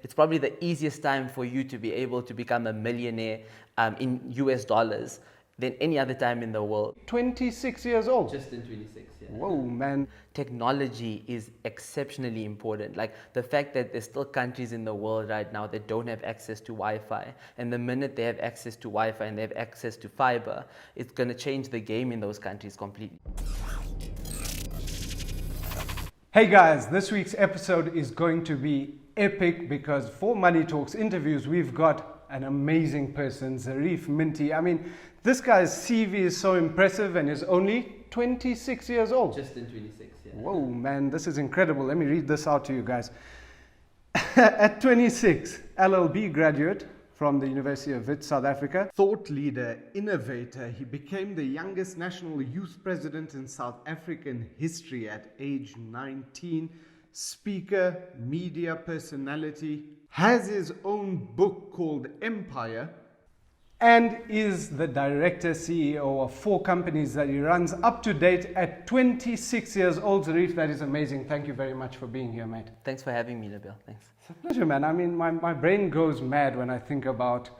it's probably the easiest time for you to be able to become a millionaire in US dollars than any other time in the world. 26 years old. Just in 26, yeah. Whoa, man. Technology is exceptionally important. Like the fact that there's still countries in the world right now that don't have access to Wi-Fi. And the minute they have access to Wi-Fi and they have access to fiber, it's going to change the game in those countries completely. Hey guys, this week's episode is going to be epic because for Money Talks interviews, we've got an amazing person, Zareef Minty. I mean, this guy's CV is so impressive and is only 26 years old. Just in 26, yeah. Whoa, man, this is incredible. Let me read this out to you guys. At 26, LLB graduate from the University of Wits, South Africa. Thought leader, innovator. He became the youngest national youth president in South African history at age 19. Speaker, media personality. Has his own book called Empire. And is the director, CEO of 4 companies that he runs up to date at 26 years old. Zareef, that is amazing. Thank you very much for being here, mate. Thanks for having me, Nabeel. Thanks. It's a pleasure, man. I mean, my brain goes mad when I think about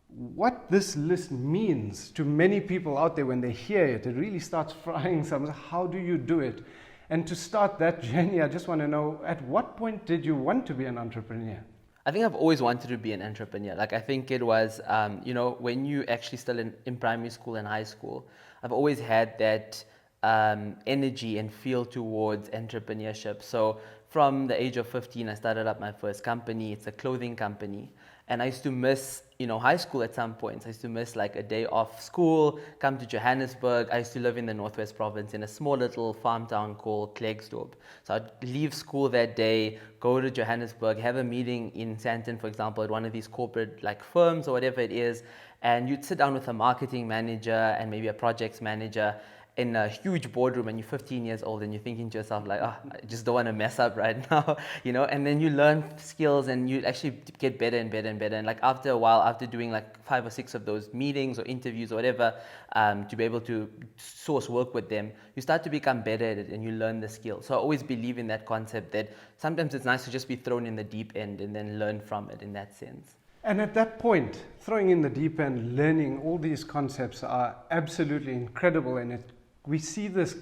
what this list means to many people out there when they hear it. It really starts frying some. How do you do it? And to start that journey, I just want to know, at what point did you want to be an entrepreneur? I think I've always wanted to be an entrepreneur. Like, I think it was, when you actually still in primary school and high school, I've always had that energy and feel towards entrepreneurship. So from the age of 15, I started up my first company. It's a clothing company. And I used to miss, high school at some points. I used to miss like a day off school, come to Johannesburg. I used to live in the Northwest Province in a small little farm town called Klerksdorp. So I'd leave school that day, go to Johannesburg, have a meeting in Sandton, for example, at one of these corporate like firms or whatever it is. And you'd sit down with a marketing manager and maybe a projects manager in a huge boardroom, and you're 15 years old and you're thinking to yourself like, I just don't want to mess up right now, and then you learn skills and you actually get better and better and better. And like after a while, after doing like 5 or 6 of those meetings or interviews or whatever, to be able to source work with them, you start to become better at it and you learn the skill. So I always believe in that concept that sometimes it's nice to just be thrown in the deep end and then learn from it in that sense. And at that point, throwing in the deep end, learning all these concepts are absolutely incredible, and we see this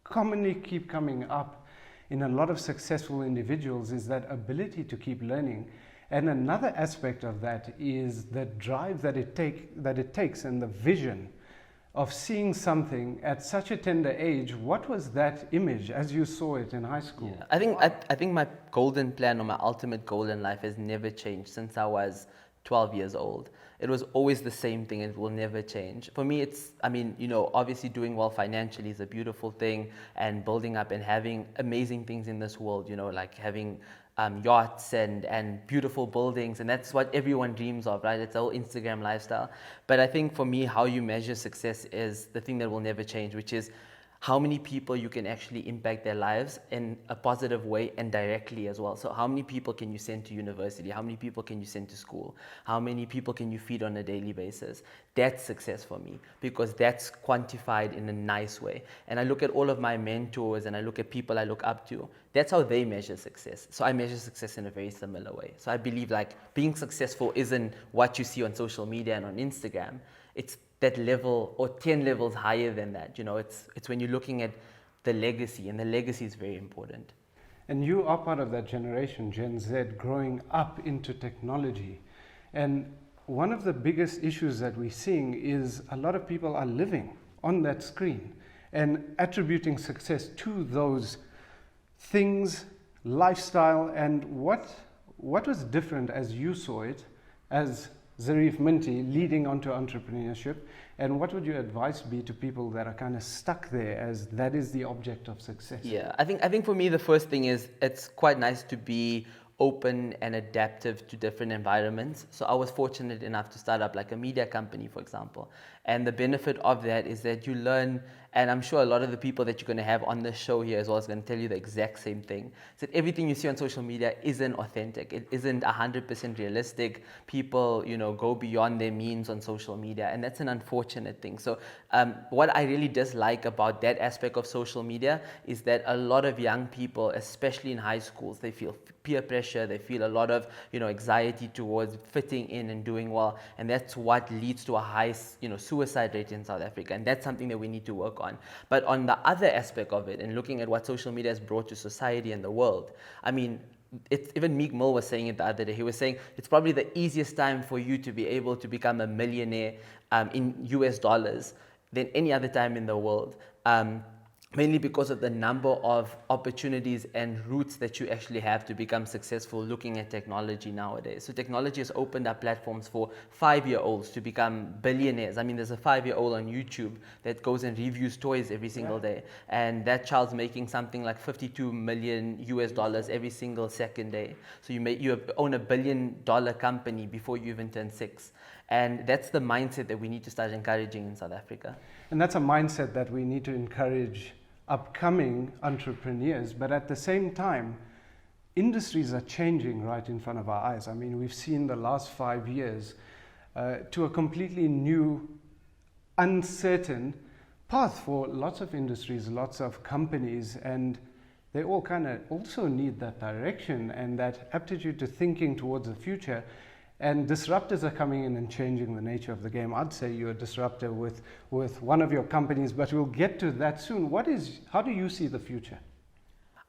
commonly keep coming up in a lot of successful individuals, is that ability to keep learning. And another aspect of that is the drive that it takes and the vision of seeing something at such a tender age. What was that image as you saw it in high school? Yeah, I think my golden plan or my ultimate goal in life has never changed since I was 12 years old. It was always the same thing. It will never change. For me, it's, obviously doing well financially is a beautiful thing, and building up and having amazing things in this world, like having yachts and beautiful buildings. And that's what everyone dreams of, right? It's the whole Instagram lifestyle. But I think for me, how you measure success is the thing that will never change, which is how many people you can actually impact their lives in a positive way and directly as well. So how many people can you send to university? How many people can you send to school? How many people can you feed on a daily basis? That's success for me, because that's quantified in a nice way. And I look at all of my mentors and I look at people I look up to. That's how they measure success. So I measure success in a very similar way. So I believe like being successful isn't what you see on social media and on Instagram. It's that level or 10 levels higher than that. It's when you're looking at the legacy, and the legacy is very important. And you are part of that generation, Gen Z, growing up into technology. And one of the biggest issues that we're seeing is a lot of people are living on that screen and attributing success to those things, lifestyle. And what was different as you saw it as Zareef Minty leading onto entrepreneurship, and what would your advice be to people that are kind of stuck there as that is the object of success? Yeah, I think for me the first thing is it's quite nice to be open and adaptive to different environments. So I was fortunate enough to start up like a media company, for example. And the benefit of that is that you learn And I'm sure a lot of the people that you're going to have on the show here as well is going to tell you the exact same thing. That everything you see on social media isn't authentic. It isn't 100% realistic. People, go beyond their means on social media, and that's an unfortunate thing. So what I really dislike about that aspect of social media is that a lot of young people, especially in high schools, they feel peer pressure, they feel a lot of anxiety towards fitting in and doing well, and that's what leads to a high suicide rate in South Africa, and that's something that we need to work on. But on the other aspect of it, and looking at what social media has brought to society and the world, I mean, even Meek Mill was saying it the other day. He was saying it's probably the easiest time for you to be able to become a millionaire in US dollars than any other time in the world. Mainly because of the number of opportunities and routes that you actually have to become successful looking at technology nowadays. So technology has opened up platforms for 5-year-olds to become billionaires. I mean, there's a 5-year-old on YouTube that goes and reviews toys every single day. And that child's making something like 52 million US dollars every single second day. So you own $1 billion company before you even turn 6. And that's the mindset that we need to start encouraging in South Africa. And that's a mindset that we need to encourage upcoming entrepreneurs. But at the same time, industries are changing right in front of our eyes. I mean, we've seen the last 5 years to a completely new, uncertain path for lots of industries, lots of companies, and they all kind of also need that direction and that aptitude to thinking towards the future. And disruptors are coming in and changing the nature of the game. I'd say you're a disruptor with one of your companies, but we'll get to that soon. How do you see the future?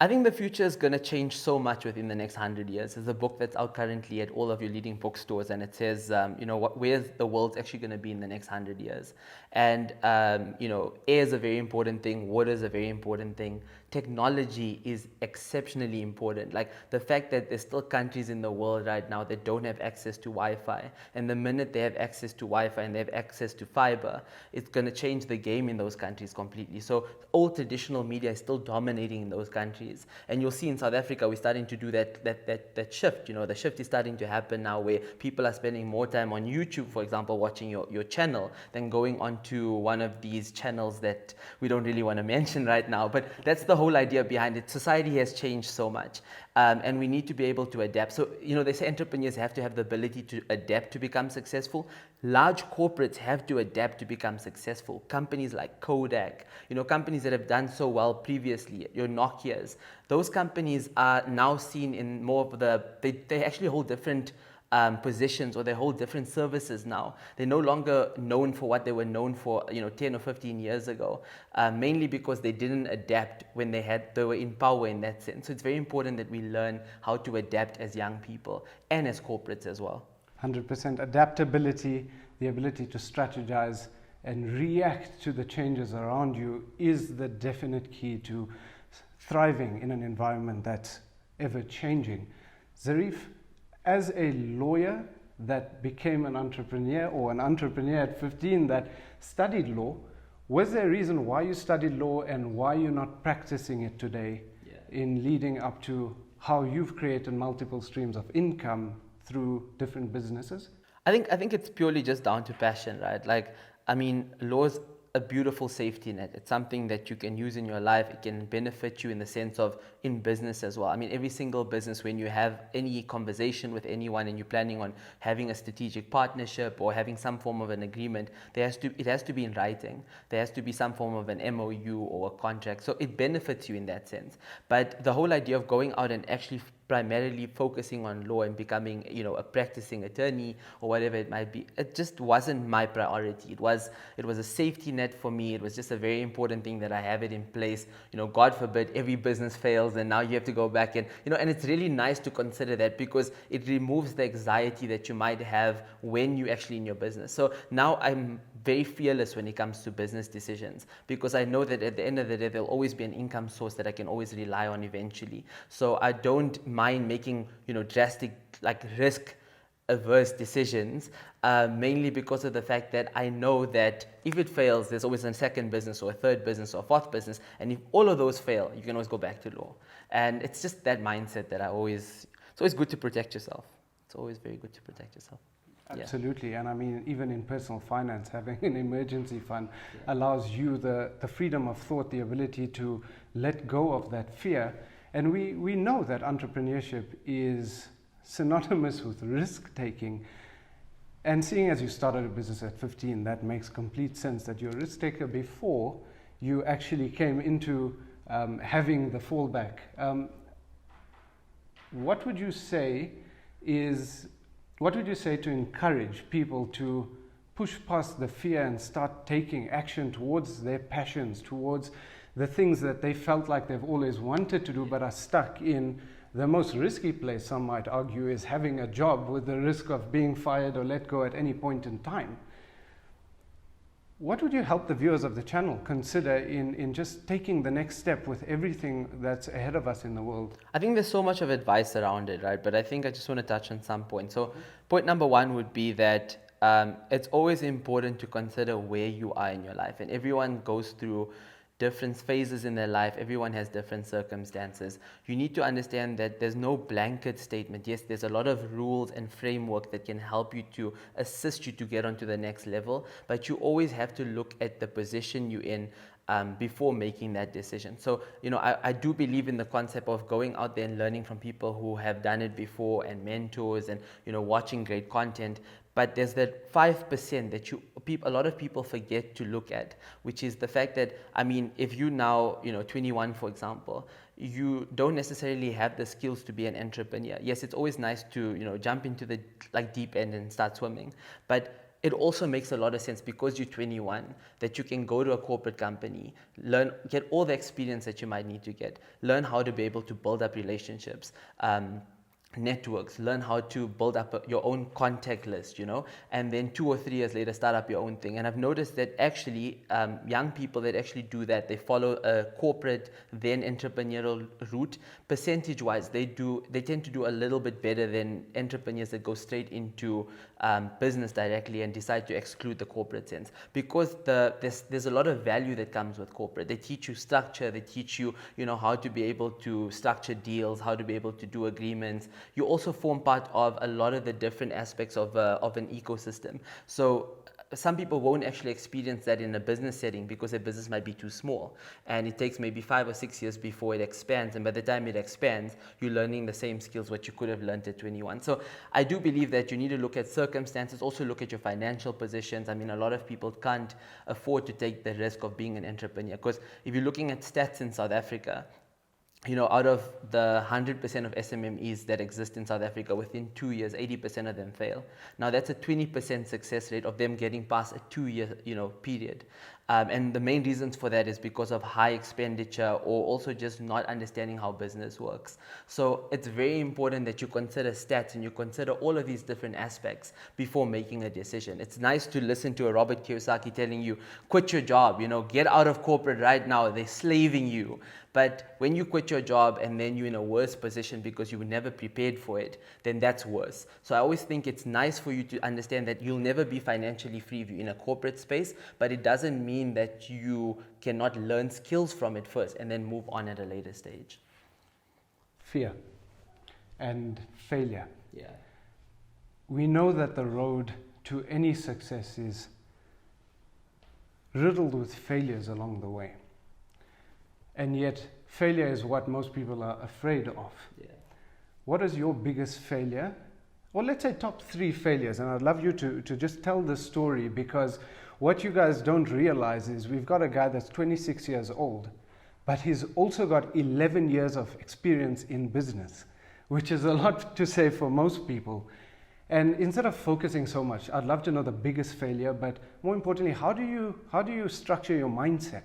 I think the future is going to change so much within the next 100 years. There's a book that's out currently at all of your leading bookstores, and it says, where the world's actually going to be in the next 100 years. And, air is a very important thing. Water is a very important thing. Technology is exceptionally important. Like the fact that there's still countries in the world right now that don't have access to Wi-Fi. And the minute they have access to Wi-Fi and they have access to fiber, it's going to change the game in those countries completely. So old traditional media is still dominating in those countries. And you'll see in South Africa, we're starting to do that shift. The shift is starting to happen now where people are spending more time on YouTube, for example, watching your channel than going onto one of these channels that we don't really want to mention right now. But that's the whole idea behind it. Society has changed so much, and we need to be able to adapt. So, they say entrepreneurs have to have the ability to adapt to become successful. Large corporates have to adapt to become successful. Companies like Kodak, companies that have done so well previously, your Nokias, those companies are now seen in more of they actually hold different positions, or they hold different services now. They're no longer known for what they were known for 10 or 15 years ago, mainly because they didn't adapt when they were in power in that sense. So it's very important that we learn how to adapt as young people and as corporates as well. 100% adaptability, the ability to strategize and react to the changes around you is the definite key to thriving in an environment that's ever changing. Zareef, as a lawyer that became an entrepreneur, or an entrepreneur at 15 that studied law, was there a reason why you studied law and why you're not practicing it today in leading up to how you've created multiple streams of income through different businesses? I think it's purely just down to passion, right? Law's a beautiful safety net. It's something that you can use in your life. It can benefit you in the sense of in business as well. Every single business, when you have any conversation with anyone and you're planning on having a strategic partnership or having some form of an agreement, it has to be in writing. There has to be some form of an MOU or a contract. So it benefits you in that sense. But the whole idea of going out and actually primarily focusing on law and becoming, a practicing attorney or whatever it might be, it just wasn't my priority. It was a safety net for me. It was just a very important thing that I have it in place. God forbid every business fails and now you have to go back and it's really nice to consider that, because it removes the anxiety that you might have when you're actually in your business. So now I'm very fearless when it comes to business decisions, because I know that at the end of the day, there'll always be an income source that I can always rely on eventually. So I don't mind making, drastic, risk averse decisions, mainly because of the fact that I know that if it fails, there's always a second business or a third business or a fourth business. And if all of those fail, you can always go back to law. And it's just that mindset that it's always good to protect yourself. It's always very good to protect yourself. Absolutely. And I mean, even in personal finance, having an emergency fund allows you the freedom of thought, the ability to let go of that fear. And we know that entrepreneurship is synonymous with risk taking. And seeing as you started a business at 15, that makes complete sense that you're a risk taker before you actually came into having the fallback. What would you say to encourage people to push past the fear and start taking action towards their passions, towards the things that they felt like they've always wanted to do but are stuck in? The most risky place, some might argue, is having a job with the risk of being fired or let go at any point in time. What would you help the viewers of the channel consider in just taking the next step with everything that's ahead of us in the world? I think there's so much of advice around it, right? But I think I just want to touch on some points. So point number one would be that it's always important to consider where you are in your life. And everyone goes through different phases in their life. Everyone has different circumstances. You need to understand that there's no blanket statement. Yes, there's a lot of rules and framework that can help you to assist you to get onto the next level, but you always have to look at the position you're in before making that decision. So, I do believe in the concept of going out there and learning from people who have done it before, and mentors, and, watching great content. But there's that 5% that a lot of people forget to look at, which is the fact that, if you now, 21, for example, you don't necessarily have the skills to be an entrepreneur. Yes, it's always nice to, jump into the deep end and start swimming. But it also makes a lot of sense, because you're 21, that you can go to a corporate company, get all the experience that you might need to get, learn how to be able to build up relationships, networks, learn how to build up your own contact list, and then 2 or 3 years later start up your own thing. And I've noticed that actually young people that actually do that, they follow a corporate then entrepreneurial route, percentage wise they tend to do a little bit better than entrepreneurs that go straight into business directly and decide to exclude the corporate sense, because there's a lot of value that comes with corporate. They teach you structure, they teach you how to be able to structure deals, how to be able to do agreements. You also form part of a lot of the different aspects of an ecosystem. So some people won't actually experience that in a business setting, because their business might be too small, and it takes maybe 5 or 6 years before it expands, and by the time it expands, you're learning the same skills what you could have learned at 21. So I do believe that you need to look at circumstances, also look at your financial positions. A lot of people can't afford to take the risk of being an entrepreneur, because if you're looking at stats in South Africa, out of the 100% of SMMEs that exist in South Africa, within 2 years, 80% of them fail. Now, that's a 20% success rate of them getting past a 2-year, period. And the main reasons for that is because of high expenditure, or also just not understanding how business works. So it's very important that you consider stats and you consider all of these different aspects before making a decision. It's nice to listen to a Robert Kiyosaki telling you, quit your job, get out of corporate right now, they're slaving you. But when you quit your job and then you're in a worse position because you were never prepared for it, then that's worse. So I always think it's nice for you to understand that you'll never be financially free if you're in a corporate space, but it doesn't mean that you cannot learn skills from it first and then move on at a later stage. Fear and failure. Yeah. We know that the road to any success is riddled with failures along the way. And yet, failure is what most people are afraid of. Yeah. What is your biggest failure? Or let's say top 3 failures. And I'd love you to just tell the story, because what you guys don't realize is we've got a guy that's 26 years old, but he's also got 11 years of experience in business, which is a lot to say for most people. And instead of focusing so much, I'd love to know the biggest failure, but more importantly, how do you structure your mindset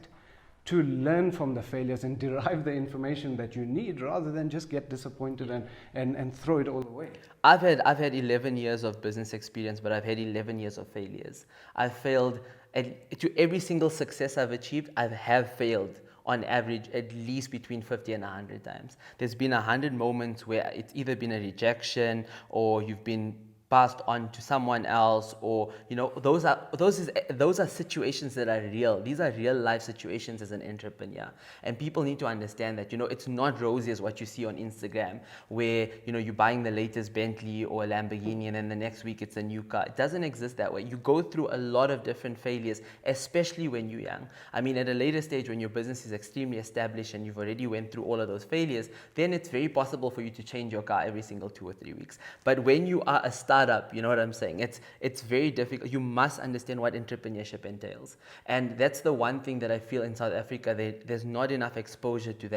to learn from the failures and derive the information that you need, rather than just get disappointed and throw it all away? I've had 11 years of business experience, but I've had 11 years of failures. I've failed to every single success I've achieved. I have failed on average at least between 50 and 100 times. There's been 100 moments where it's either been a rejection, or you've been passed on to someone else, or those are situations that are real. These are real life situations as an entrepreneur, and people need to understand that it's not rosy as what you see on Instagram, where you're buying the latest Bentley or a Lamborghini and then the next week it's a new car. It doesn't exist that way. You go through a lot of different failures, especially when you're young. I mean, at a later stage, when your business is extremely established and you've already went through all of those failures, then it's very possible for you to change your car every single 2 or 3 weeks. But when you are a startup, you know what I'm saying? It's very difficult. You must understand what entrepreneurship entails, and that's the one thing that I feel in South Africa there's not enough exposure to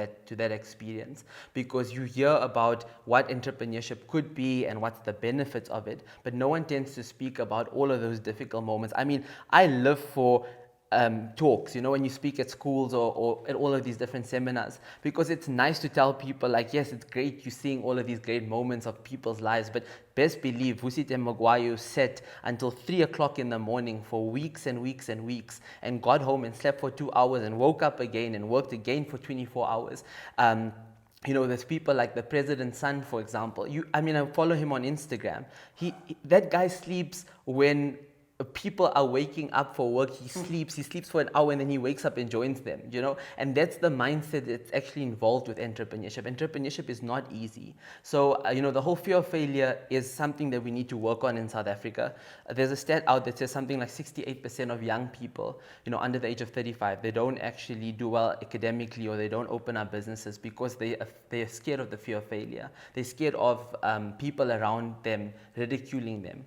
that experience, because you hear about what entrepreneurship could be and what's the benefits of it, but no one tends to speak about all of those difficult moments. I mean, I live for talks, when you speak at schools or at all of these different seminars, because it's nice to tell people like, yes, it's great you're seeing all of these great moments of people's lives, but best believe Vusite Magwayo sat until 3 o'clock in the morning for weeks and weeks and weeks, and got home and slept for 2 hours and woke up again and worked again for 24 hours. There's people like the president's son, for example. I follow him on Instagram. That guy sleeps when people are waking up for work. He sleeps for an hour, and then he wakes up and joins them, and that's the mindset that's actually involved with entrepreneurship is not easy. So the whole fear of failure is something that we need to work on in South Africa. There's a stat out that says something like 68% of young people under the age of 35, they don't actually do well academically, or they don't open up businesses because they're scared of the fear of failure. They're scared of people around them ridiculing them.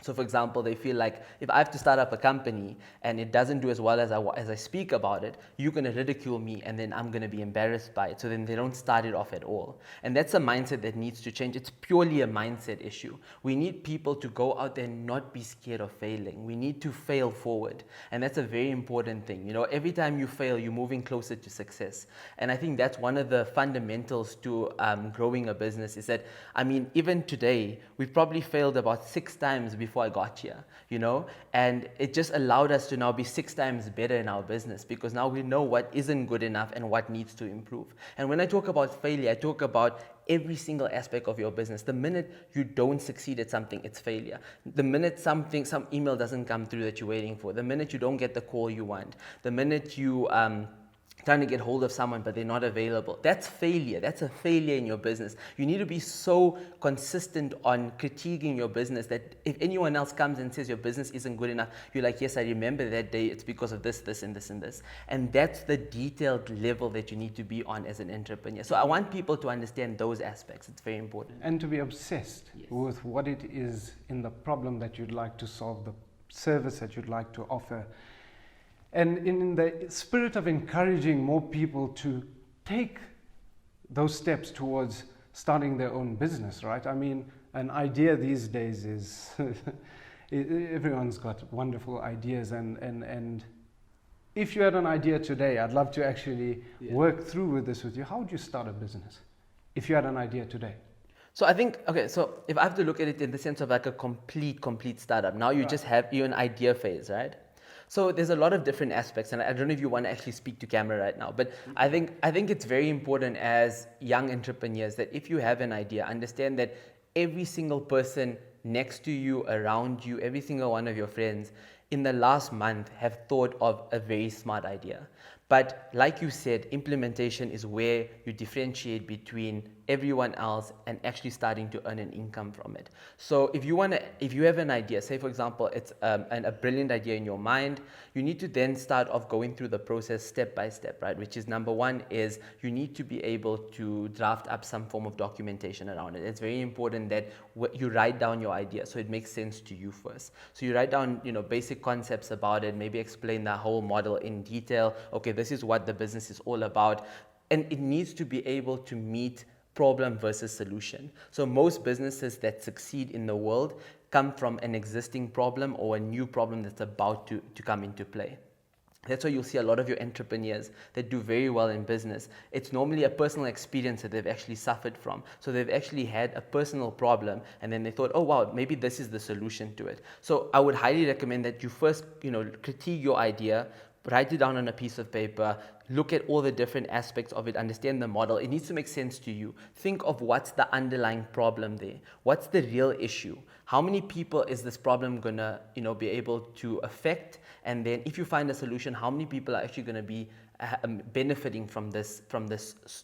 So, for example, they feel like if I have to start up a company and it doesn't do as well as I speak about it, you're going to ridicule me, and then I'm going to be embarrassed by it. So then they don't start it off at all. And that's a mindset that needs to change. It's purely a mindset issue. We need people to go out there and not be scared of failing. We need to fail forward. And that's a very important thing. Every time you fail, you're moving closer to success. And I think that's one of the fundamentals to growing a business, is that, even today, we've probably failed about 6 times before I got here, and it just allowed us to now be 6 times better in our business, because now we know what isn't good enough and what needs to improve. And when I talk about failure, I talk about every single aspect of your business. The minute you don't succeed at something, it's failure. The minute some email doesn't come through that you're waiting for, the minute you don't get the call you want, the minute you trying to get hold of someone but they're not available, that's failure. That's a failure in your business. You need to be so consistent on critiquing your business that if anyone else comes and says your business isn't good enough, you're like, yes, I remember that day, it's because of this, this, and this, and this. And that's the detailed level that you need to be on as an entrepreneur. So I want people to understand those aspects. It's very important. And to be obsessed with what it is in the problem that you'd like to solve, the service that you'd like to offer. And in the spirit of encouraging more people to take those steps towards starting their own business, right? An idea these days is, everyone's got wonderful ideas. And if you had an idea today, I'd love to actually work through with this with you. How would you start a business if you had an idea today? So I think, so if I have to look at it in the sense of like a complete startup, now you just have an idea phase, right? So there's a lot of different aspects, and I don't know if you want to actually speak to camera right now, but I think it's very important as young entrepreneurs that if you have an idea, understand that every single person next to you, around you, every single one of your friends in the last month have thought of a very smart idea. But like you said, implementation is where you differentiate between everyone else and actually starting to earn an income from it. So if you have an idea, say for example, it's a brilliant idea in your mind, you need to then start off going through the process step by step, right? Which is number one is you need to be able to draft up some form of documentation around it. It's very important that you write down your idea so it makes sense to you first. So you write down, basic concepts about it, maybe explain the whole model in detail. Okay, this is what the business is all about. And it needs to be able to meet problem versus solution. So most businesses that succeed in the world come from an existing problem or a new problem that's about to come into play. That's why you'll see a lot of your entrepreneurs that do very well in business. It's normally a personal experience that they've actually suffered from. So they've actually had a personal problem and then they thought, oh wow, maybe this is the solution to it. So I would highly recommend that you first, critique your idea, write it down on a piece of paper, look at all the different aspects of it, understand the model. It needs to make sense to you. Think of what's the underlying problem there. What's the real issue? How many people is this problem gonna, be able to affect? And then if you find a solution, how many people are actually gonna be benefiting from this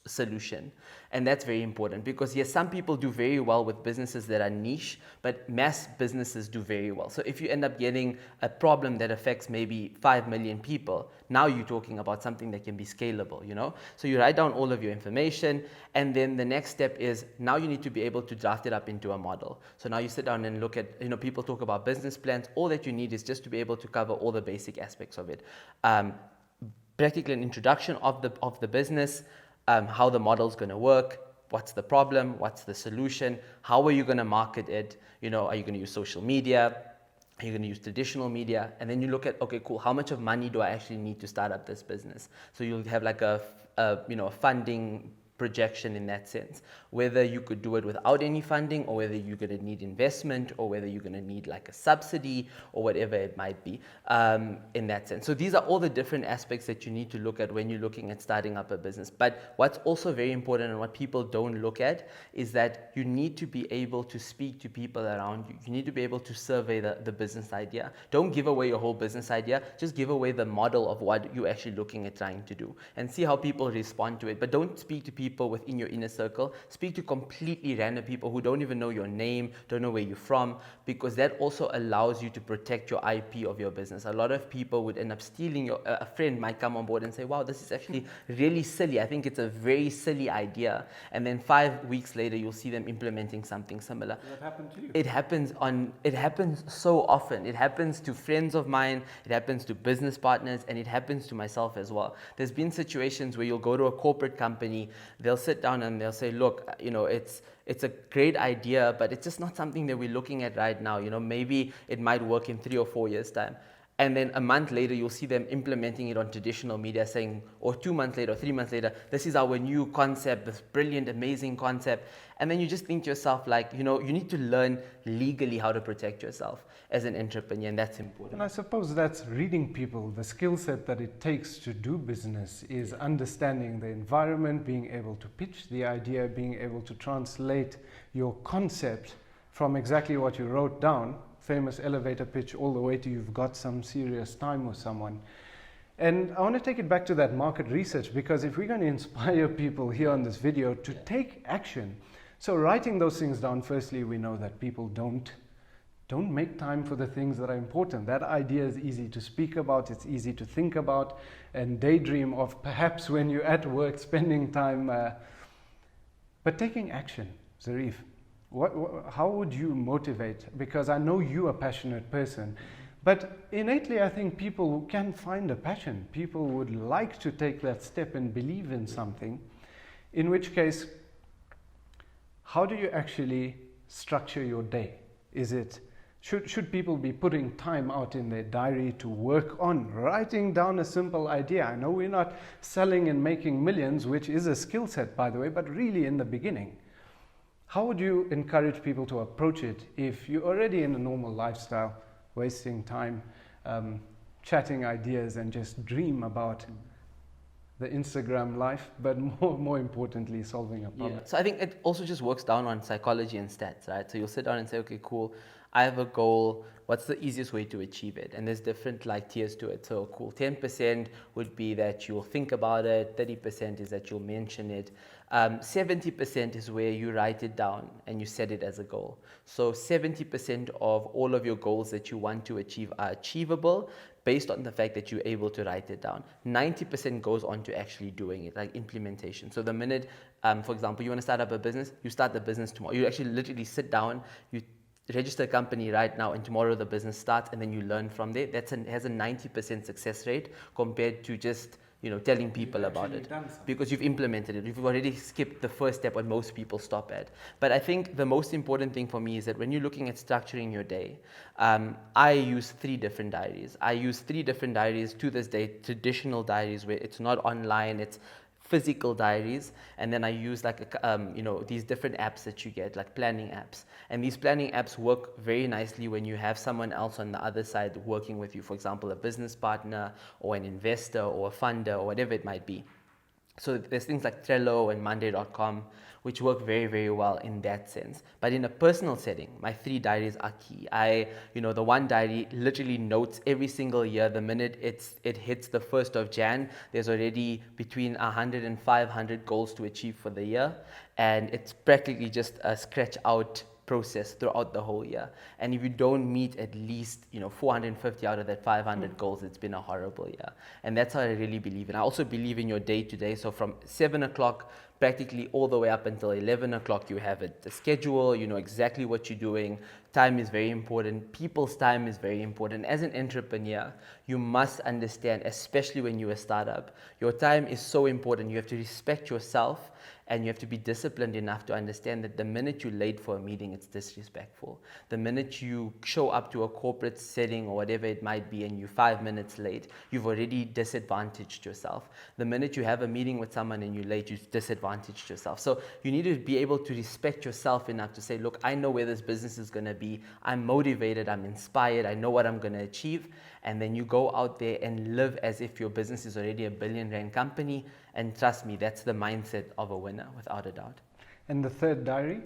solution? And that's very important, because yes, some people do very well with businesses that are niche, but mass businesses do very well. So if you end up getting a problem that affects maybe 5 million people, now you're talking about something that can be scalable, So you write down all of your information, and then the next step is now you need to be able to draft it up into a model. So now you sit down and look at, people talk about business plans. All that you need is just to be able to cover all the basic aspects of it. Practically an introduction of the business, how the model's going to work, what's the problem, what's the solution, how are you going to market it, are you going to use social media, are you going to use traditional media? And then you look at, okay, cool, how much of money do I actually need to start up this business? So you'll have like a funding projection in that sense, whether you could do it without any funding, or whether you're going to need investment, or whether you're going to need like a subsidy, or whatever it might be, in that sense. So these are all the different aspects that you need to look at when you're looking at starting up a business. But what's also very important, and what people don't look at, is that you need to be able to speak to people around you. You need to be able to survey the business idea. Don't give away your whole business idea, just give away the model of what you're actually looking at trying to do, and see how people respond to it. But don't speak to people within your inner circle. Speak to completely random people who don't even know your name, don't know where you're from, because that also allows you to protect your IP of your business. A lot of people would end up stealing a friend might come on board and say, wow, this is actually really silly. I think it's a very silly idea. And then 5 weeks later, you'll see them implementing something similar. Does that happen to you? It happens so often. It happens to friends of mine, it happens to business partners, and it happens to myself as well. There's been situations where you'll go to a corporate company, they'll sit down and they'll say, look, it's a great idea, but it's just not something that we're looking at right now. Maybe it might work in 3 or 4 years' time. And then a month later, you'll see them implementing it on traditional media, saying, or 2 months later, or 3 months later, this is our new concept, this brilliant, amazing concept. And then you just think to yourself, like, you need to learn legally how to protect yourself as an entrepreneur, and that's important. And I suppose that's reading people. The skill set that it takes to do business is understanding the environment, being able to pitch the idea, being able to translate your concept from exactly what you wrote down, famous elevator pitch, all the way to you've got some serious time with someone. And I want to take it back to that market research, because if we're going to inspire people here on this video to take action, so writing those things down, firstly, we know that people don't make time for the things that are important. That idea is easy to speak about, it's easy to think about and daydream of, perhaps when you're at work, spending time, but taking action. Zareef, how would you motivate? Because I know you're a passionate person, but innately I think people can find a passion. People would like to take that step and believe in something, in which case, how do you actually structure your day? Should people be putting time out in their diary to work on writing down a simple idea? I know we're not selling and making millions, which is a skill set, by the way, but really in the beginning, how would you encourage people to approach it if you're already in a normal lifestyle, wasting time, chatting ideas, and just dream about the Instagram life, but more importantly, solving a problem? Yeah. So I think it also just works down on psychology and stats, right? So you'll sit down and say, okay, cool, I have a goal. What's the easiest way to achieve it? And there's different tiers to it. So cool, 10% would be that you'll think about it. 30% is that you'll mention it. 70% is where you write it down and you set it as a goal. So 70% of all of your goals that you want to achieve are achievable based on the fact that you're able to write it down. 90% goes on to actually doing it, like implementation. So the minute, for example, you want to start up a business, you start the business tomorrow. You actually literally sit down, you register a company right now, and tomorrow the business starts, and then you learn from there. Has a 90% success rate compared to just telling people about it, because you've implemented it. You've already skipped the first step what most people stop at. But I think the most important thing for me is that when you're looking at structuring your day, I use 3 different diaries. I use 3 different diaries to this day, traditional diaries, where it's not online, it's physical diaries, and then I use like these different apps that you get, like planning apps. And these planning apps work very nicely when you have someone else on the other side working with you, for example, a business partner or an investor or a funder or whatever it might be. So there's things like Trello and Monday.com, which work very, very well in that sense. But in a personal setting, my 3 diaries are key. The one diary literally notes every single year. The minute it hits the 1st of Jan, there's already between 100 and 500 goals to achieve for the year. And it's practically just a scratch out process throughout the whole year. And if you don't meet at least 450 out of that 500 goals, it's been a horrible year. And that's how I really believe in. I also believe in your day to day. So from 7 o'clock practically all the way up until 11 o'clock, you have a schedule, you know exactly what you're doing. Time is very important. People's time is very important. As an entrepreneur, you must understand, especially when you're a startup, your time is so important. You have to respect yourself, and you have to be disciplined enough to understand that the minute you're late for a meeting, it's disrespectful. The minute you show up to a corporate setting or whatever it might be and you're 5 minutes late, you've already disadvantaged yourself. The minute you have a meeting with someone and you're late, you've disadvantaged yourself. So you need to be able to respect yourself enough to say, look, I know where this business is going to be. I'm motivated, I'm inspired, I know what I'm going to achieve. And then you go out there and live as if your business is already a billion-rand company. And trust me, that's the mindset of a winner, without a doubt. And the third diary?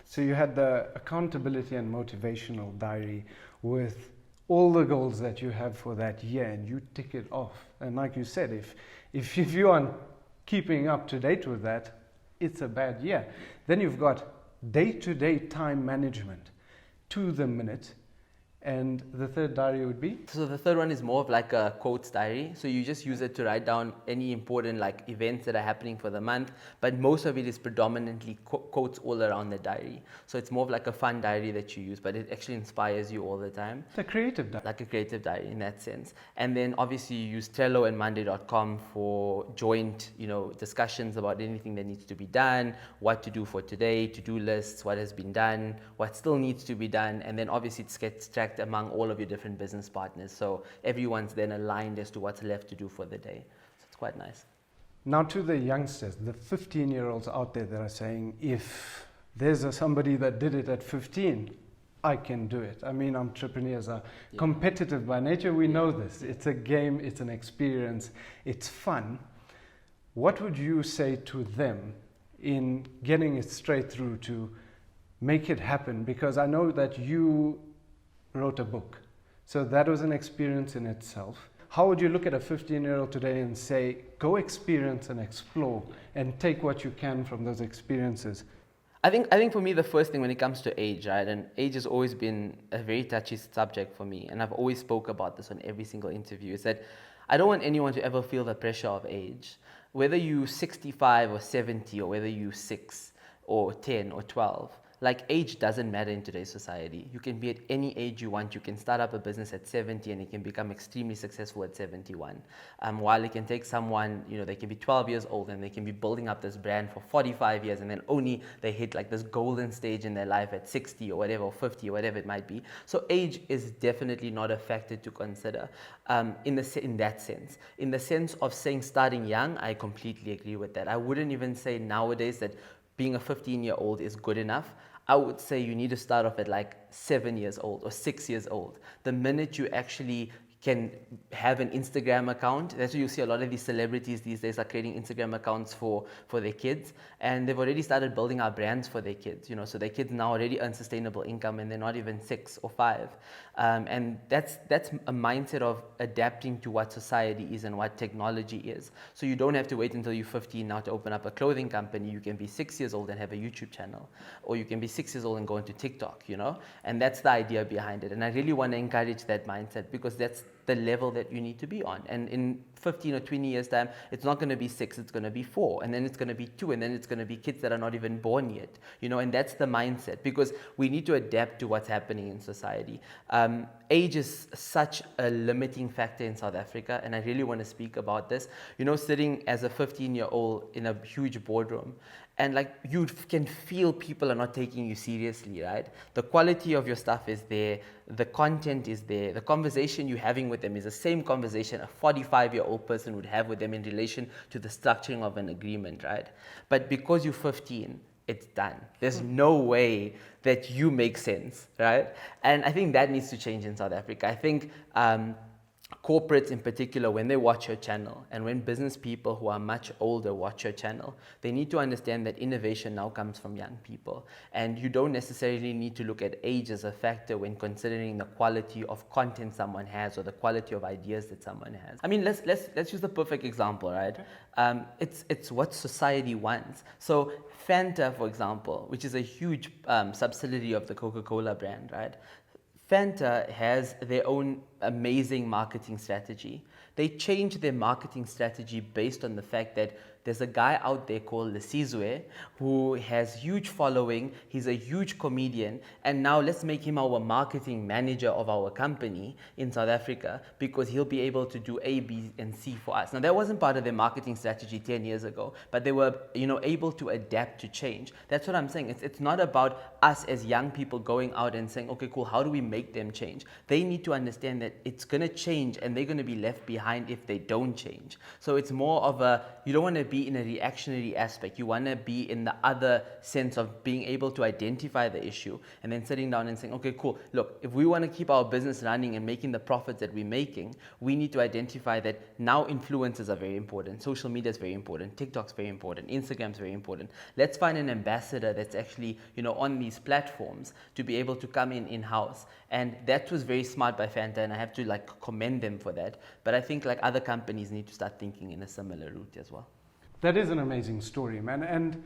So you had the accountability and motivational diary with all the goals that you have for that year, and you tick it off. And like you said, if you aren't keeping up to date with that, it's a bad year. Then you've got day-to-day time management to the minute. And the third diary would be? So the third one is more of like a quotes diary. So you just use it to write down any important like events that are happening for the month, but most of it is predominantly quotes all around the diary. So it's more of like a fun diary that you use, but it actually inspires you all the time. It's a creative diary. Like a creative diary in that sense. And then obviously you use Trello and Monday.com for joint, discussions about anything that needs to be done, what to do for today, to-do lists, what has been done, what still needs to be done, and then obviously it gets tracked among all of your different business partners. So everyone's then aligned as to what's left to do for the day. So it's quite nice. Now to the youngsters, the 15-year-olds out there that are saying, if there's somebody that did it at 15, I can do it. I mean, entrepreneurs are competitive by nature. We know this. It's a game, it's an experience, it's fun. What would you say to them in getting it straight through to make it happen? Because I know that you wrote a book. So that was an experience in itself. How would you look at a 15-year-old today and say, go experience and explore and take what you can from those experiences? I think for me, the first thing when it comes to age, right, and age has always been a very touchy subject for me, and I've always spoke about this on every single interview, is that I don't want anyone to ever feel the pressure of age. Whether you're 65 or 70 or whether you're 6 or 10 or 12, like age doesn't matter in today's society. You can be at any age you want. You can start up a business at 70 and it can become extremely successful at 71. While it can take someone, they can be 12 years old and they can be building up this brand for 45 years and then only they hit like this golden stage in their life at 60 or whatever, or 50 or whatever it might be. So age is definitely not a factor to consider in that sense. In the sense of saying starting young, I completely agree with that. I wouldn't even say nowadays that being a 15-year-old is good enough. I would say you need to start off at like 7 years old or 6 years old. The minute you actually can have an Instagram account, that's where you see a lot of these celebrities these days are creating Instagram accounts for their kids, and they've already started building out brands for their kids, so their kids now already earn sustainable income and they're not even 6 or 5. And that's a mindset of adapting to what society is and what technology is. So you don't have to wait until you're 15 now to open up a clothing company. You can be 6 years old and have a YouTube channel, or you can be 6 years old and go into TikTok, and that's the idea behind it. And I really want to encourage that mindset because that's the level that you need to be on. And in 15 or 20 years time, it's not going to be 6, it's going to be 4, and then it's going to be 2, and then it's going to be kids that are not even born yet, and that's the mindset, because we need to adapt to what's happening in society. Age is such a limiting factor in South Africa, and I really want to speak about this. Sitting as a 15-year-old in a huge boardroom, and like you can feel people are not taking you seriously, right? The quality of your stuff is there, the content is there, the conversation you're having with them is the same conversation a 45-year-old person would have with them in relation to the structuring of an agreement, right? But because you're 15, it's done. There's no way that you make sense, right? And I think that needs to change in South Africa. I think corporates in particular, when they watch your channel, and when business people who are much older watch your channel, they need to understand that innovation now comes from young people. And you don't necessarily need to look at age as a factor when considering the quality of content someone has or the quality of ideas that someone has. I mean, let's use the perfect example, right? It's what society wants. So Fanta, for example, which is a huge subsidiary of the Coca-Cola brand, right? Fanta has their own amazing marketing strategy. They change their marketing strategy based on the fact that there's a guy out there called Lesizwe who has huge following. He's a huge comedian, and now let's make him our marketing manager of our company in South Africa because he'll be able to do A, B, and C for us. Now that wasn't part of their marketing strategy 10 years ago, but they were, able to adapt to change. That's what I'm saying. It's not about us as young people going out and saying, okay, cool, how do we make them change? They need to understand that it's going to change and they're going to be left behind if they don't change. So it's more of you don't want to be in a reactionary aspect. You want to be in the other sense of being able to identify the issue and then sitting down and saying, okay, cool, look, if we want to keep our business running and making the profits that we're making, we need to identify that now influencers are very important. Social media is very important. TikTok's very important. Instagram's very important. Let's find an ambassador that's actually, on these platforms to be able to come in-house. And that was very smart by Fanta, and I have to commend them for that. But I think other companies need to start thinking in a similar route as well. That is an amazing story, man. And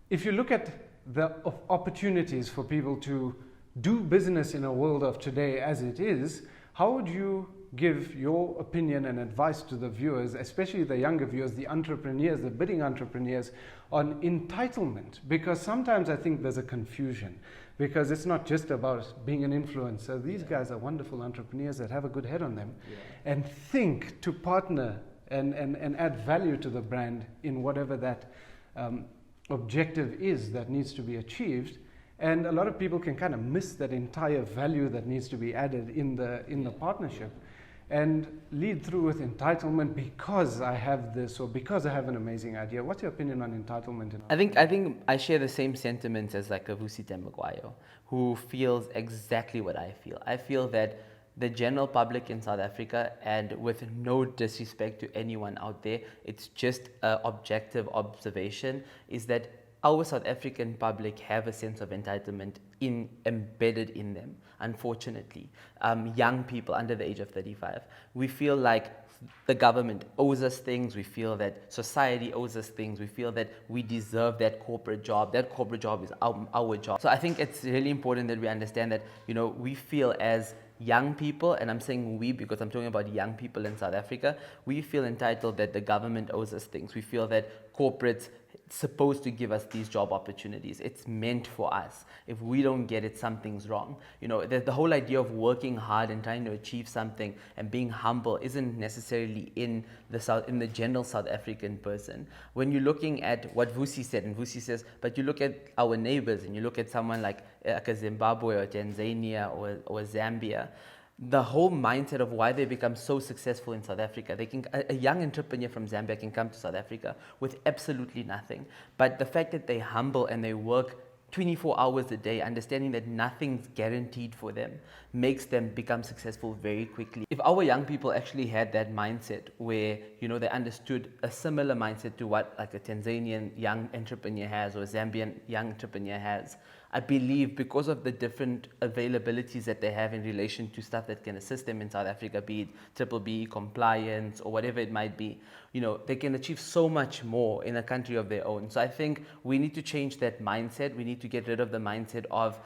if you look at the opportunities for people to do business in a world of today as it is, how would you give your opinion and advice to the viewers, especially the younger viewers, the entrepreneurs, the budding entrepreneurs, on entitlement? Because sometimes I think there's a confusion, because it's not just about being an influencer. These guys are wonderful entrepreneurs that have a good head on them and think to partner and add value to the brand in whatever that objective is that needs to be achieved. And a lot of people can kind of miss that entire value that needs to be added in the partnership and lead through with entitlement because I have this or because I have an amazing idea. What's your opinion on entitlement? I think I share the same sentiments as a Vusi Maguire, who feels exactly what I feel. I feel that the general public in South Africa, and with no disrespect to anyone out there, it's just an objective observation, is that our South African public have a sense of entitlement embedded in them, unfortunately. Young people under the age of 35, we feel like the government owes us things, we feel that society owes us things, we feel that we deserve that corporate job is our job. So I think it's really important that we understand that, we feel as young people, and I'm saying we because I'm talking about young people in South Africa, we feel entitled that the government owes us things. We feel that corporates supposed to give us these job opportunities. It's meant for us. If we don't get it, something's wrong. The whole idea of working hard and trying to achieve something and being humble isn't necessarily in the general South African person. When you're looking at what Vusi said, and Vusi says, but you look at our neighbors and you look at someone like a Zimbabwe or Tanzania or Zambia, the whole mindset of why they become so successful in South Africa. A young entrepreneur from Zambia can come to South Africa with absolutely nothing. But the fact that they're humble and they work 24 hours a day, understanding that nothing's guaranteed for them, makes them become successful very quickly. If our young people actually had that mindset where, they understood a similar mindset to what a Tanzanian young entrepreneur has or a Zambian young entrepreneur has, I believe because of the different availabilities that they have in relation to stuff that can assist them in South Africa, be it triple B, compliance, or whatever it might be, they can achieve so much more in a country of their own. So I think we need to change that mindset. We need to get rid of the mindset of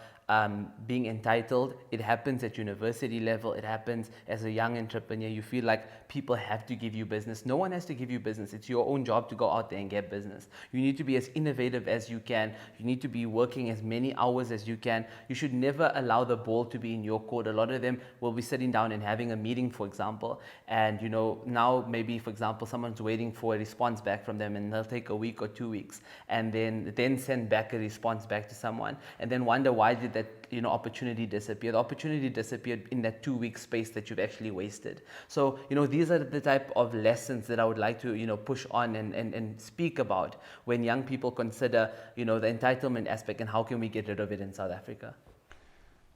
being entitled. It happens at university level. It happens as a young entrepreneur. You feel like people have to give you business. No one has to give you business. It's your own job to go out there and get business. You need to be as innovative as you can. You need to be working as many hours as you can. You should never allow the ball to be in your court. A lot of them will be sitting down and having a meeting, for example, and now maybe, for example, someone's waiting for a response back from them, and they'll take a week or 2 weeks, and then send back a response back to someone, and then wonder why did that opportunity disappear. The opportunity disappeared in that 2 week space that you've actually wasted. So these are the type of lessons that I would like to push on and speak about when young people consider the entitlement aspect and how can we get rid of it in South Africa.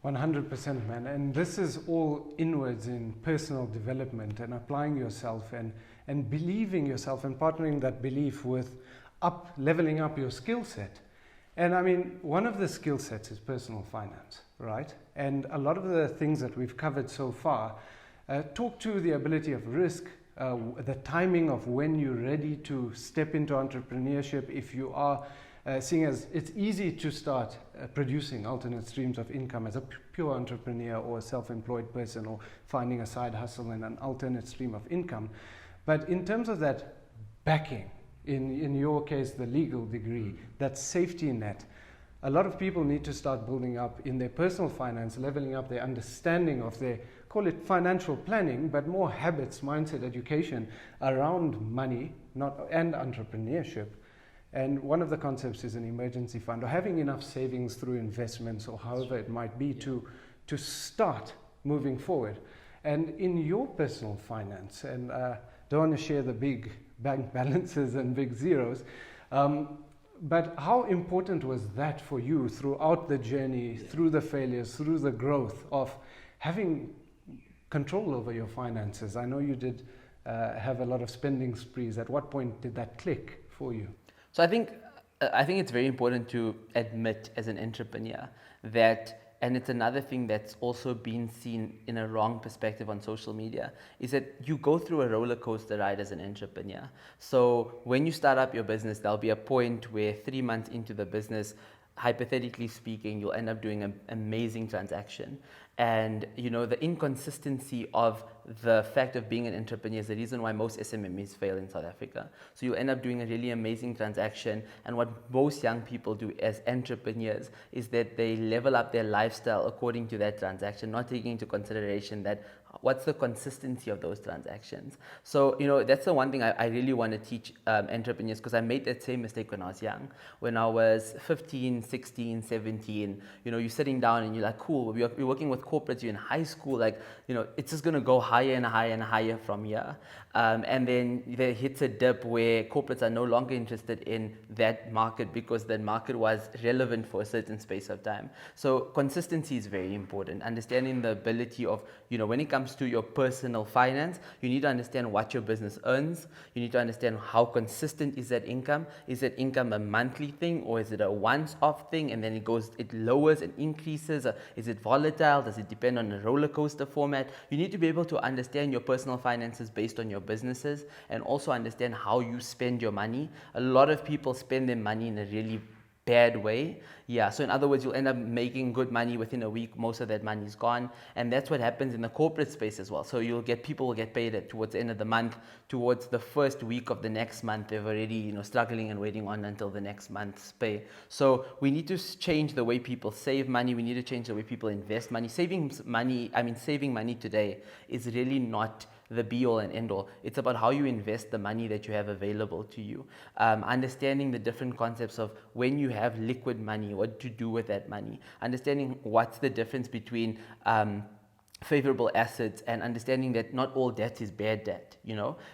100%, man. And this is all inwards in personal development and applying yourself and believing yourself and partnering that belief with leveling up your skill set. And I mean, one of the skill sets is personal finance, right? And a lot of the things that we've covered so far talk to the ability of risk, the timing of when you're ready to step into entrepreneurship. If you are seeing as it's easy to start producing alternate streams of income as a pure entrepreneur or a self-employed person, or finding a side hustle and an alternate stream of income. But in terms of that backing, in your case, the legal degree, that safety net, a lot of people need to start building up in their personal finance, leveling up their understanding of their, call it financial planning, but more habits, mindset, education around money and entrepreneurship. And one of the concepts is an emergency fund, or having enough savings through investments, or however it might be, to start moving forward. And in your personal finance, and don't want to share the big bank balances and big zeros, but how important was that for you throughout the journey, through the failures, through the growth of having control over your finances? I know you did have a lot of spending sprees. At what point did that click for you? So I think it's very important to admit as an entrepreneur that, and it's another thing that's also been seen in a wrong perspective on social media, is that you go through a roller coaster ride as an entrepreneur. So when you start up your business, there'll be a point where 3 months into the business, hypothetically speaking, you'll end up doing an amazing transaction. And the inconsistency of the fact of being an entrepreneur is the reason why most SMMEs fail in South Africa. So you end up doing a really amazing transaction, and what most young people do as entrepreneurs is that they level up their lifestyle according to that transaction, not taking into consideration that what's the consistency of those transactions. So that's the one thing I really want to teach entrepreneurs, because I made that same mistake when I was young. When I was 15, 16, 17, you're sitting down and you're like, cool, we're working with corporates, you're in high school, like it's just going to go higher and higher and higher from here. And then there hits a dip where corporates are no longer interested in that market because that market was relevant for a certain space of time. So consistency is very important. Understanding the ability of, when it comes to your personal finance, you need to understand what your business earns. You need to understand how consistent is that income. Is that income a monthly thing, or is it a once-off thing and then it lowers and increases? Is it volatile? Does it depend on a roller coaster format? You need to be able to understand your personal finances based on your businesses, and also understand how you spend your money. A lot of people spend their money in a really bad way. Yeah, so in other words, you'll end up making good money within a week, most of that money is gone. And that's what happens in the corporate space as well. So people will get paid towards the end of the month, towards the first week of the next month, they've already, struggling and waiting on until the next month's pay. So we need to change the way people save money. We need to change the way people invest money. Saving money today is really not the be-all and end-all. It's about how you invest the money that you have available to you. Understanding the different concepts of when you have liquid money, what to do with that money. Understanding what's the difference between favorable assets, and understanding that not all debt is bad debt,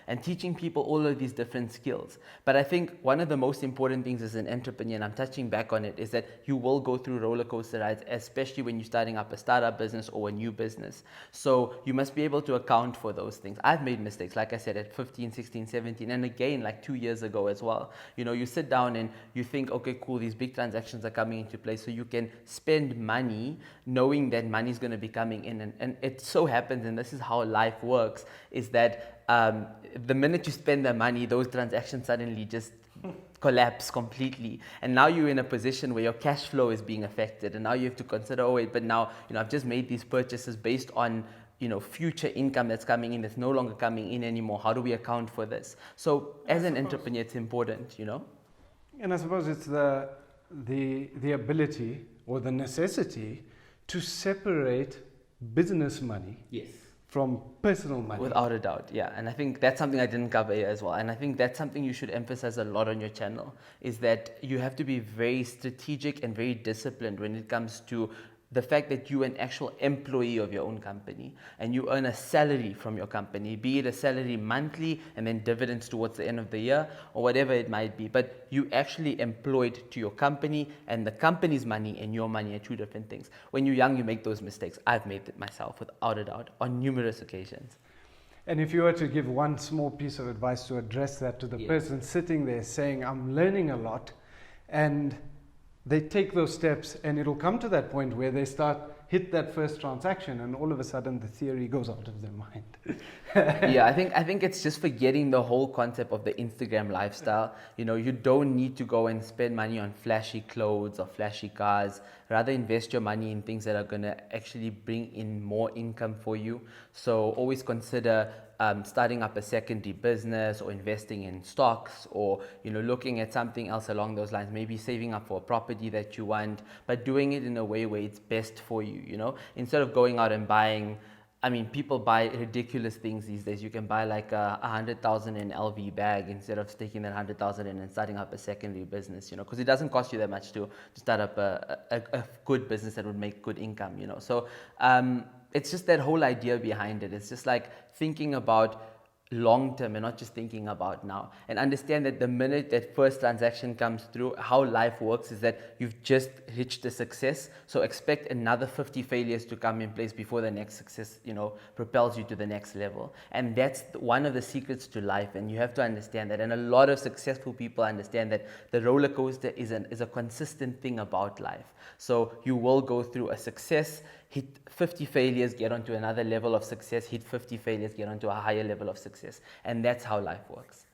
and teaching people all of these different skills. But I think one of the most important things as an entrepreneur, and I'm touching back on it, is that you will go through roller coaster rides, especially when you're starting up a startup business or a new business. So you must be able to account for those things. I've made mistakes, like I said, at 15, 16, 17, and again, like 2 years ago as well. You sit down and you think, okay, cool, these big transactions are coming into place, so you can spend money knowing that money is going to be coming in. And it so happens, and this is how life works, is that the minute you spend the money, those transactions suddenly just collapse completely, and now you're in a position where your cash flow is being affected, and now you have to consider, oh wait, but now, you know, I've just made these purchases based on, you know, future income that's coming in, that's no longer coming in anymore. How do we account for this? So as an entrepreneur, it's important, you know. And I suppose it's the ability or the necessity to separate business money Yes. from personal money. Without a doubt, yeah. And I think that's something I didn't cover here as well. And I think that's something you should emphasize a lot on your channel, is that you have to be very strategic and very disciplined when it comes to the fact that you're an actual employee of your own company and you earn a salary from your company, be it a salary monthly and then dividends towards the end of the year or whatever it might be. But you actually employed to your company, and the company's money and your money are two different things. When you're young, you make those mistakes. I've made it myself without a doubt on numerous occasions. And if you were to give one small piece of advice to address that to the person sitting there saying, I'm learning a lot, and they take those steps, and it'll come to that point where they hit that first transaction, and all of a sudden the theory goes out of their mind. Yeah, I think it's just forgetting the whole concept of the Instagram lifestyle. You know, you don't need to go and spend money on flashy clothes or flashy cars. Rather invest your money in things that are going to actually bring in more income for you. So always consider starting up a secondary business or investing in stocks, or, you know, looking at something else along those lines, maybe saving up for a property that you want, but doing it in a way where it's best for you, you know, instead of going out and buying. I mean, people buy ridiculous things these days. You can buy like a 100,000 in LV bag instead of taking that 100,000 in and starting up a secondary business, you know, because it doesn't cost you that much to start up a good business that would make good income, you know. So it's just that whole idea behind it. It's just like thinking about long term and not just thinking about now, and understand that the minute that first transaction comes through, how life works is that you've just reached a success, so expect another 50 failures to come in place before the next success, you know, propels you to the next level. And that's one of the secrets to life, and you have to understand that. And a lot of successful people understand that the roller coaster is a consistent thing about life. So you will go through a success, hit 50 failures, get onto another level of success, hit 50 failures, get onto a higher level of success. And that's how life works.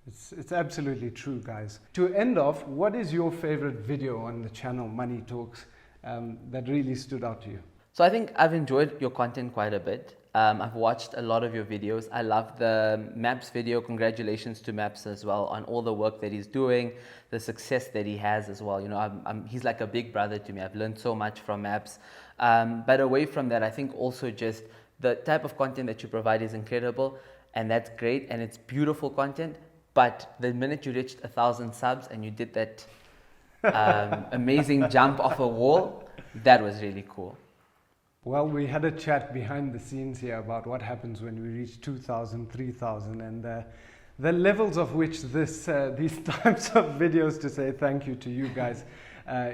It's absolutely true, guys. To end off, what is your favorite video on the channel Money Talks that really stood out to you? So I think I've enjoyed your content quite a bit. I've watched a lot of your videos. I love the Maps video. Congratulations to Maps as well on all the work that he's doing, the success that he has as well. You know, he's like a big brother to me. I've learned so much from Maps. But away from that, I think also just the type of content that you provide is incredible, and that's great, and it's beautiful content. But the minute you reached 1,000 subs and you did that amazing jump off a wall, that was really cool. Well, we had a chat behind the scenes here about what happens when we reach 2,000, 3,000, and the levels of which these types of videos, to say thank you to you guys,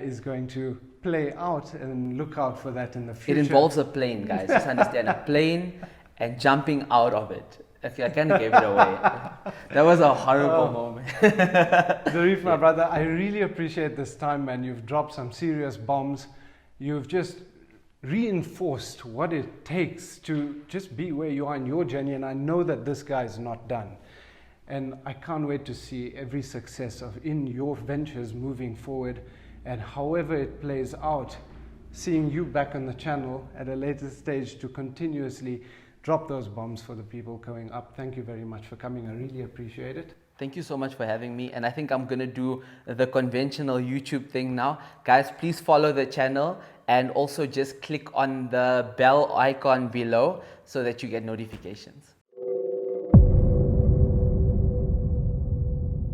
is going to play out, and look out for that in the future. It involves a plane, guys. Just understand, a plane and jumping out of it. Okay, I kind of gave it away. That was a horrible moment. Zareef, my brother, I really appreciate this time, man. You've dropped some serious bombs. You've just reinforced what it takes to just be where you are in your journey, and I know that this guy is not done. And I can't wait to see every success in your ventures moving forward, and however it plays out, seeing you back on the channel at a later stage to continuously drop those bombs for the people going up. Thank you very much for coming. I really appreciate it. Thank you so much for having me. And I think I'm going to do the conventional YouTube thing now. Guys, please follow the channel, and also just click on the bell icon below so that you get notifications.